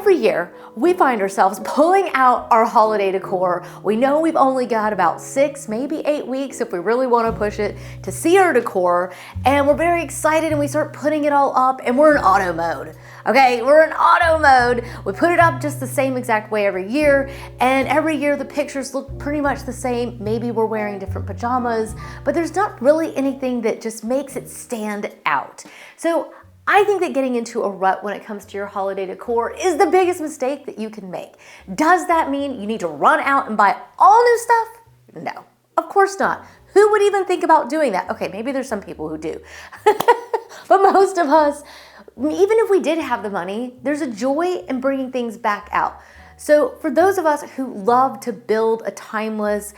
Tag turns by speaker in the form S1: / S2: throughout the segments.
S1: every year, we find ourselves pulling out our holiday decor. We know we've only got about 6, maybe 8 weeks if we really want to push it to see our decor, and we're very excited and we start putting it all up and we're in auto mode. Okay, we're in auto mode. We put it up just the same exact way every year, and every year the pictures look pretty much the same. Maybe we're wearing different pajamas, but there's not really anything that just makes it stand out. So I think that getting into a rut when it comes to your holiday decor is the biggest mistake that you can make. Does that mean you need to run out and buy all new stuff? No, of course not. Who would even think about doing that? Okay, maybe there's some people who do. But most of us, even if we did have the money, there's a joy in bringing things back out. So for those of us who love to build a timeless,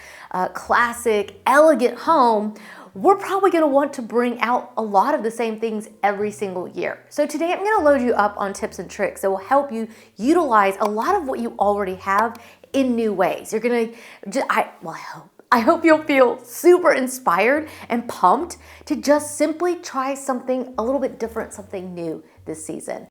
S1: classic, elegant home, we're probably gonna want to bring out a lot of the same things every single year. So today I'm gonna load you up on tips and tricks that will help you utilize a lot of what you already have in new ways. You're gonna, I hope you'll feel super inspired and pumped to just simply try something a little bit different, something new this season.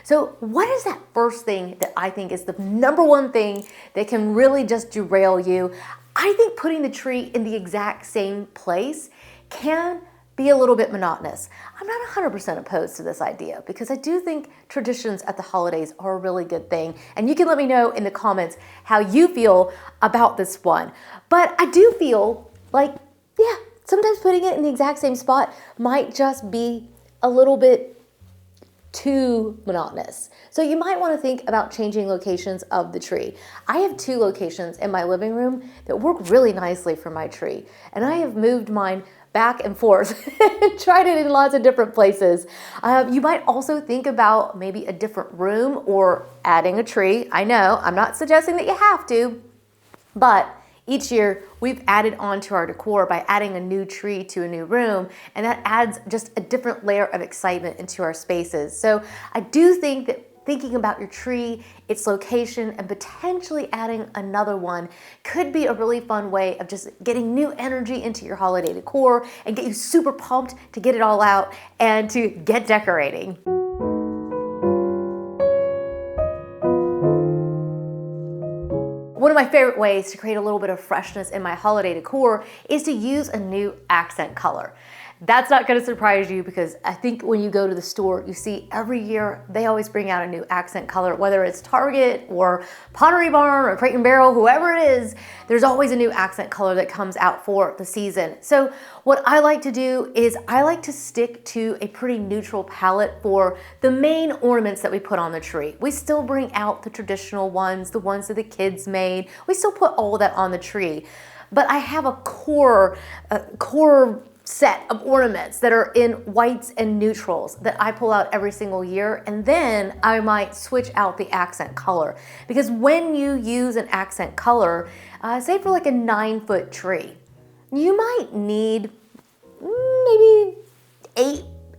S1: So what is that first thing that I think is the number one thing that can really just derail you? I think putting the tree in the exact same place can be a little bit monotonous. I'm not 100% opposed to this idea because I do think traditions at the holidays are a really good thing. And you can let me know in the comments how you feel about this one. But I do feel like, yeah, sometimes putting it in the exact same spot might just be a little bit too monotonous. So you might want to think about changing locations of the tree. I have 2 locations in my living room that work really nicely for my tree, and I have moved mine back and forth and tried it in lots of different places. You might also think about maybe a different room or adding a tree. I know, I'm not suggesting that you have to, but each year we've added on to our decor by adding a new tree to a new room, and that adds just a different layer of excitement into our spaces. So I do think that thinking about your tree, its location, and potentially adding another one could be a really fun way of just getting new energy into your holiday decor and get you super pumped to get it all out and to get decorating. One of my favorite ways to create a little bit of freshness in my holiday decor is to use a new accent color. That's not going to surprise you because I think when you go to the store, you see every year they always bring out a new accent color, whether it's Target or Pottery Barn or Crate & Barrel, whoever it is, there's always a new accent color that comes out for the season. So what I like to do is I like to stick to a pretty neutral palette for the main ornaments that we put on the tree. We still bring out the traditional ones, the ones that the kids made. We still put all of that on the tree. But I have a core set of ornaments that are in whites and neutrals that I pull out every single year, and then I might switch out the accent color. Because when you use an accent color, say for like a 9-foot tree, you might need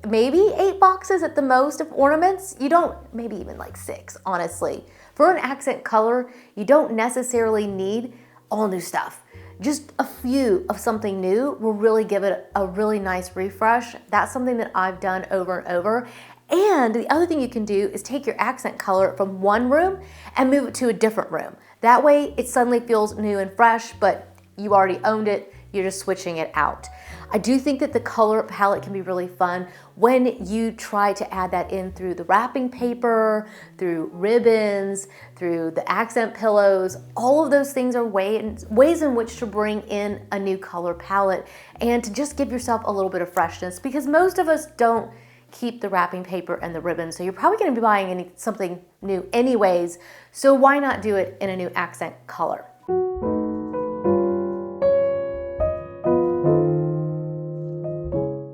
S1: maybe eight boxes at the most of ornaments. You don't, maybe even like 6, honestly. For an accent color, you don't necessarily need all new stuff. Just a few of something new will really give it a really nice refresh. That's something that I've done over and over. And the other thing you can do is take your accent color from one room and move it to a different room. That way it suddenly feels new and fresh, but you already owned it. You're just switching it out. I do think that the color palette can be really fun when you try to add that in through the wrapping paper, through ribbons, through the accent pillows. All of those things are ways in which to bring in a new color palette and to just give yourself a little bit of freshness, because most of us don't keep the wrapping paper and the ribbons, so you're probably going to be buying something new anyways, so why not do it in a new accent color?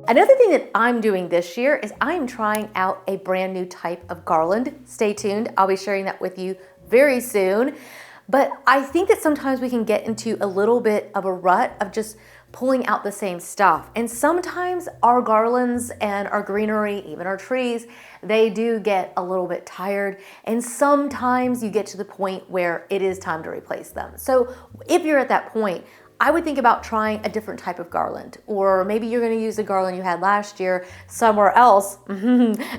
S1: Another thing that I'm doing this year is I'm trying out a brand new type of garland. Stay tuned, I'll be sharing that with you very soon. But I think that sometimes we can get into a little bit of a rut of just pulling out the same stuff. And sometimes our garlands and our greenery, even our trees, they do get a little bit tired. And sometimes you get to the point where it is time to replace them. So if you're at that point, I would think about trying a different type of garland, or maybe you're going to use the garland you had last year somewhere else.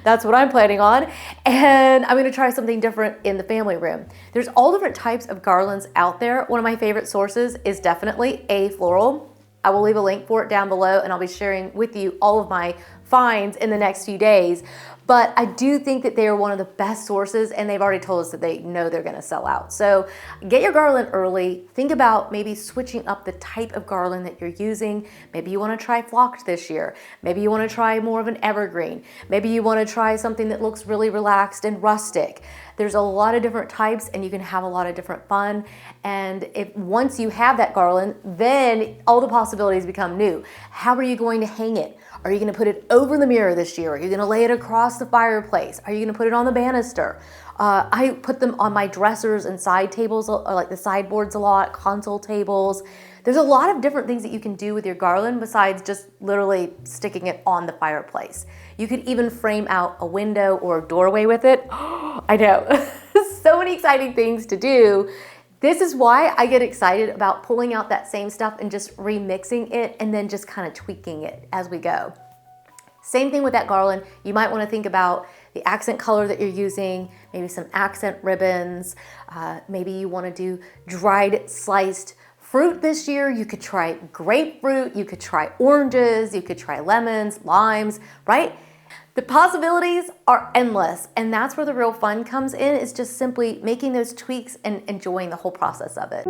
S1: That's what I'm planning on. And I'm going to try something different in the family room. There's all different types of garlands out there. One of my favorite sources is definitely A Floral. I will leave a link for it down below, and I'll be sharing with you all of my finds in the next few days. But I do think that they are one of the best sources, and they've already told us that they know they're gonna sell out. So get your garland early. Think about maybe switching up the type of garland that you're using. Maybe you wanna try flocked this year. Maybe you wanna try more of an evergreen. Maybe you wanna try something that looks really relaxed and rustic. There's a lot of different types, and you can have a lot of different fun. And if once you have that garland, then all the possibilities become new. How are you going to hang it? Are you going to put it over the mirror this year? Are you going to lay it across the fireplace? Are you going to put it on the banister? I put them on my dressers and side tables, or like the sideboards a lot, console tables. There's a lot of different things that you can do with your garland besides just literally sticking it on the fireplace. You could even frame out a window or a doorway with it. I know, so many exciting things to do. This is why I get excited about pulling out that same stuff and just remixing it and then just kind of tweaking it as we go. Same thing with that garland. You might want to think about the accent color that you're using, maybe some accent ribbons. Maybe you want to do dried sliced fruit this year. You could try grapefruit, you could try oranges, you could try lemons, limes, right? The possibilities are endless, and that's where the real fun comes in, is just simply making those tweaks and enjoying the whole process of it.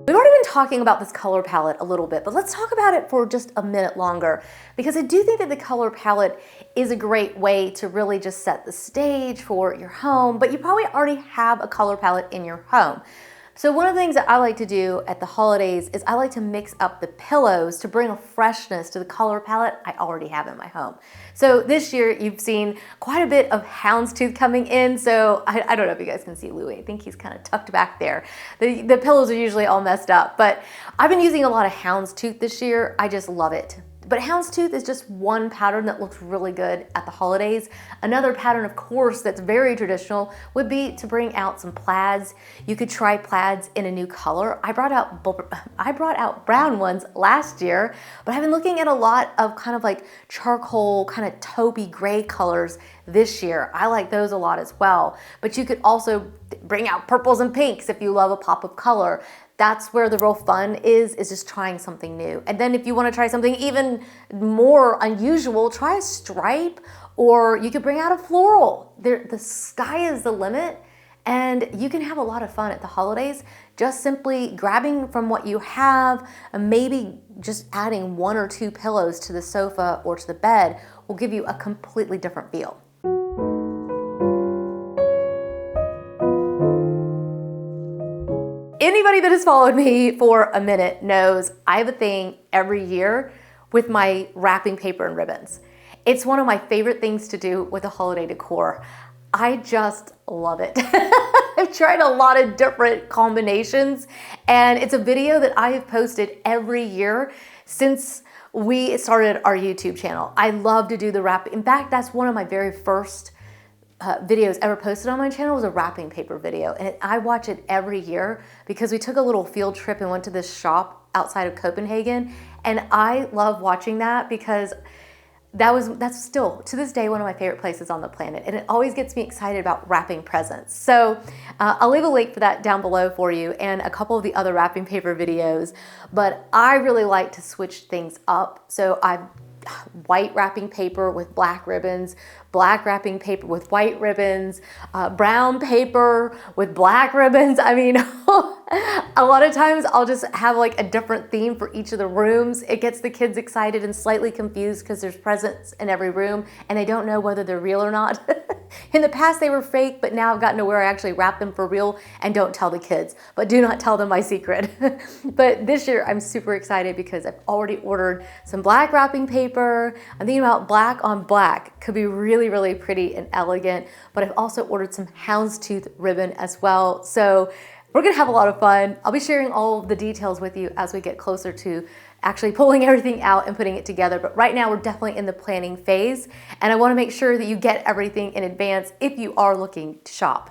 S1: We've already been talking about this color palette a little bit, but let's talk about it for just a minute longer, because I do think that the color palette is a great way to really just set the stage for your home, but you probably already have a color palette in your home. So one of the things that I like to do at the holidays is I like to mix up the pillows to bring a freshness to the color palette I already have in my home. So this year you've seen quite a bit of houndstooth coming in. So I don't know if you guys can see Louis. I think he's kind of tucked back there. The pillows are usually all messed up, but I've been using a lot of houndstooth this year. I just love it. But houndstooth is just one pattern that looks really good at the holidays. Another pattern, of course, that's very traditional would be to bring out some plaids. You could try plaids in a new color. I brought out brown ones last year, but I've been looking at a lot of kind of like charcoal, kind of taupey gray colors this year. I like those a lot as well. But you could also bring out purples and pinks if you love a pop of color. That's where the real fun is just trying something new. And then if you want to try something even more unusual, try a stripe, or you could bring out a floral. The sky is the limit, and you can have a lot of fun at the holidays just simply grabbing from what you have, and maybe just adding 1 or 2 pillows to the sofa or to the bed will give you a completely different feel. Anybody that has followed me for a minute knows I have a thing every year with my wrapping paper and ribbons. It's one of my favorite things to do with the holiday decor. I just love it. I've tried a lot of different combinations, and it's a video that I have posted every year since we started our YouTube channel. I love to do the wrap. In fact, that's one of my very first videos ever posted on my channel was a wrapping paper video, and I watch it every year because we took a little field trip and went to this shop outside of Copenhagen, and I love watching that because that's still to this day one of my favorite places on the planet, and it always gets me excited about wrapping presents. So I'll leave a link for that down below for you, and a couple of the other wrapping paper videos, but I really like to switch things up. So I've white wrapping paper with black ribbons, black wrapping paper with white ribbons, brown paper with black ribbons. I mean, a lot of times I'll just have like a different theme for each of the rooms. It gets the kids excited and slightly confused because there's presents in every room and they don't know whether they're real or not. In the past they were fake, but now I've gotten to where I actually wrap them for real and don't tell the kids, but do not tell them my secret. But this year I'm super excited because I've already ordered some black wrapping paper. I'm thinking about black on black. Could be really, really pretty and elegant, but I've also ordered some houndstooth ribbon as well. So we're gonna have a lot of fun. I'll be sharing all of the details with you as we get closer to actually pulling everything out and putting it together. But right now we're definitely in the planning phase, and I wanna make sure that you get everything in advance if you are looking to shop.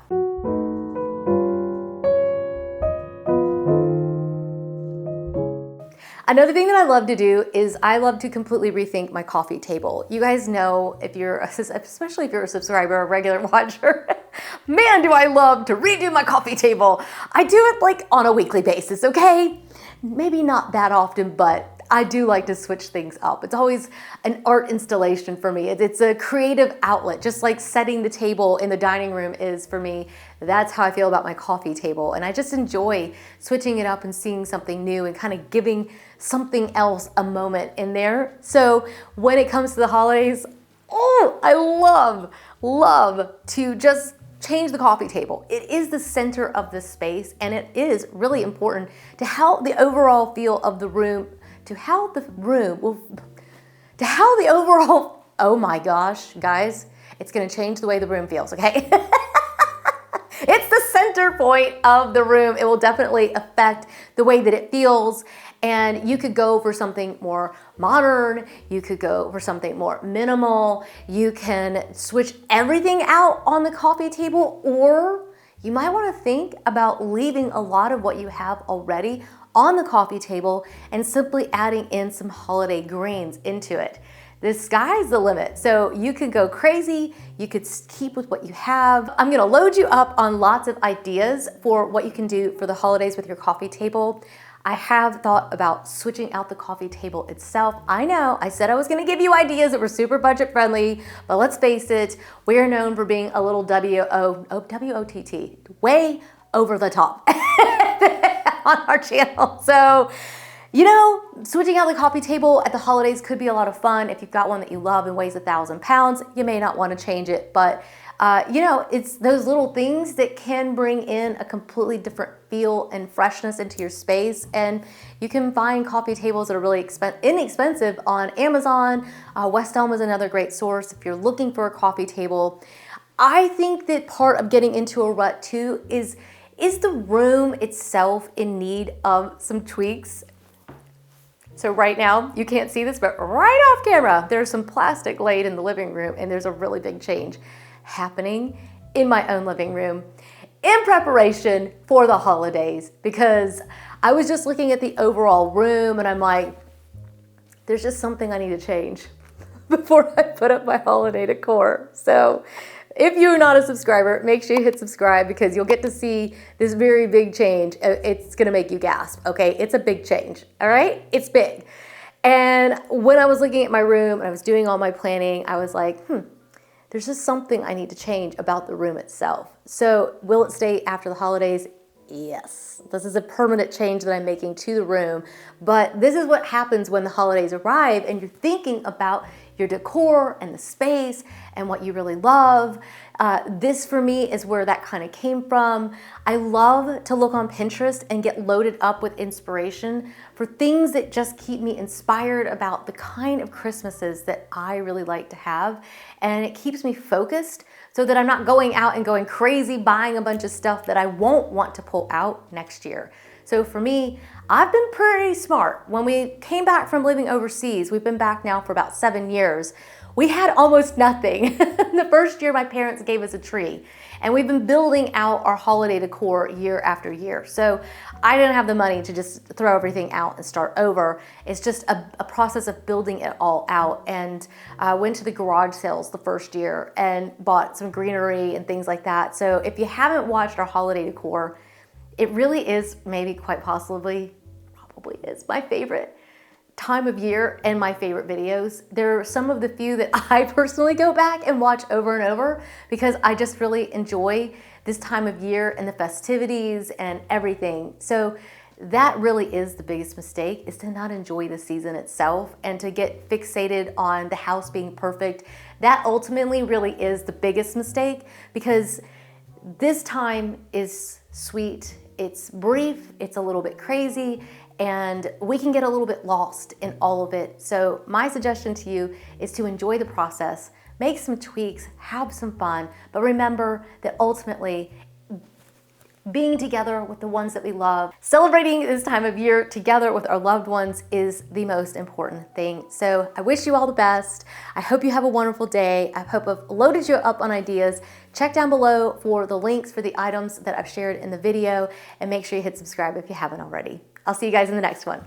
S1: Another thing that I love to do is I love to completely rethink my coffee table. You guys know, if you're, especially if you're a subscriber or a regular watcher, man, do I love to redo my coffee table. I do it like on a weekly basis, okay? Maybe not that often, but I do like to switch things up. It's always an art installation for me. It's a creative outlet, just like setting the table in the dining room is for me. That's how I feel about my coffee table. And I just enjoy switching it up and seeing something new and kind of giving something else a moment in there. So when it comes to the holidays, oh, I love to just change the coffee table. It is the center of the space, and it is really important to how the overall feel of the room, overall, oh my gosh, guys, it's gonna change the way the room feels, okay? It's the center point of the room. It will definitely affect the way that it feels. And you could go for something more modern. You could go for something more minimal. You can switch everything out on the coffee table, or you might want to think about leaving a lot of what you have already on the coffee table and simply adding in some holiday greens into it. The sky's the limit. So you could go crazy, you could keep with what you have. I'm gonna load you up on lots of ideas for what you can do for the holidays with your coffee table. I have thought about switching out the coffee table itself. I know, I said I was gonna give you ideas that were super budget friendly, but let's face it, we're known for being a little W-O-T-T, way over the top on our channel. So, you know, switching out the coffee table at the holidays could be a lot of fun. If you've got one that you love and weighs 1,000 pounds, you may not want to change it, but you know, it's those little things that can bring in a completely different feel and freshness into your space. And you can find coffee tables that are really inexpensive on Amazon. West Elm is another great source if you're looking for a coffee table. I think that part of getting into a rut too is the room itself in need of some tweaks. So right now, you can't see this, but right off camera, there's some plastic laid in the living room, and there's a really big change happening in my own living room in preparation for the holidays, because I was just looking at the overall room and I'm like, there's just something I need to change before I put up my holiday decor. So if you're not a subscriber, make sure you hit subscribe, because you'll get to see this very big change. It's gonna make you gasp, okay? It's a big change, all right? It's big. And when I was looking at my room and I was doing all my planning, I was like, there's just something I need to change about the room itself. So will it stay after the holidays? Yes, this is a permanent change that I'm making to the room, but this is what happens when the holidays arrive and you're thinking about your decor and the space and what you really love. This for me is where that kind of came from. I love to look on Pinterest and get loaded up with inspiration for things that just keep me inspired about the kind of Christmases that I really like to have. And it keeps me focused so that I'm not going out and going crazy buying a bunch of stuff that I won't want to pull out next year. So for me, I've been pretty smart. When we came back from living overseas, we've been back now for about 7 years, we had almost nothing. The first year my parents gave us a tree, and we've been building out our holiday decor year after year. So I didn't have the money to just throw everything out and start over. It's just a process of building it all out. And I went to the garage sales the first year and bought some greenery and things like that. So if you haven't watched our holiday decor, it really is maybe quite possibly, probably is my favorite time of year and my favorite videos. There are some of the few that I personally go back and watch over and over because I just really enjoy this time of year and the festivities and everything. So that really is the biggest mistake, is to not enjoy the season itself and to get fixated on the house being perfect. That ultimately really is the biggest mistake, because this time is sweet, it's brief, it's a little bit crazy, and we can get a little bit lost in all of it. So my suggestion to you is to enjoy the process, make some tweaks, have some fun, but remember that ultimately being together with the ones that we love, celebrating this time of year together with our loved ones is the most important thing. So I wish you all the best. I hope you have a wonderful day. I hope I've loaded you up on ideas. Check down below for the links for the items that I've shared in the video, and make sure you hit subscribe if you haven't already. I'll see you guys in the next one.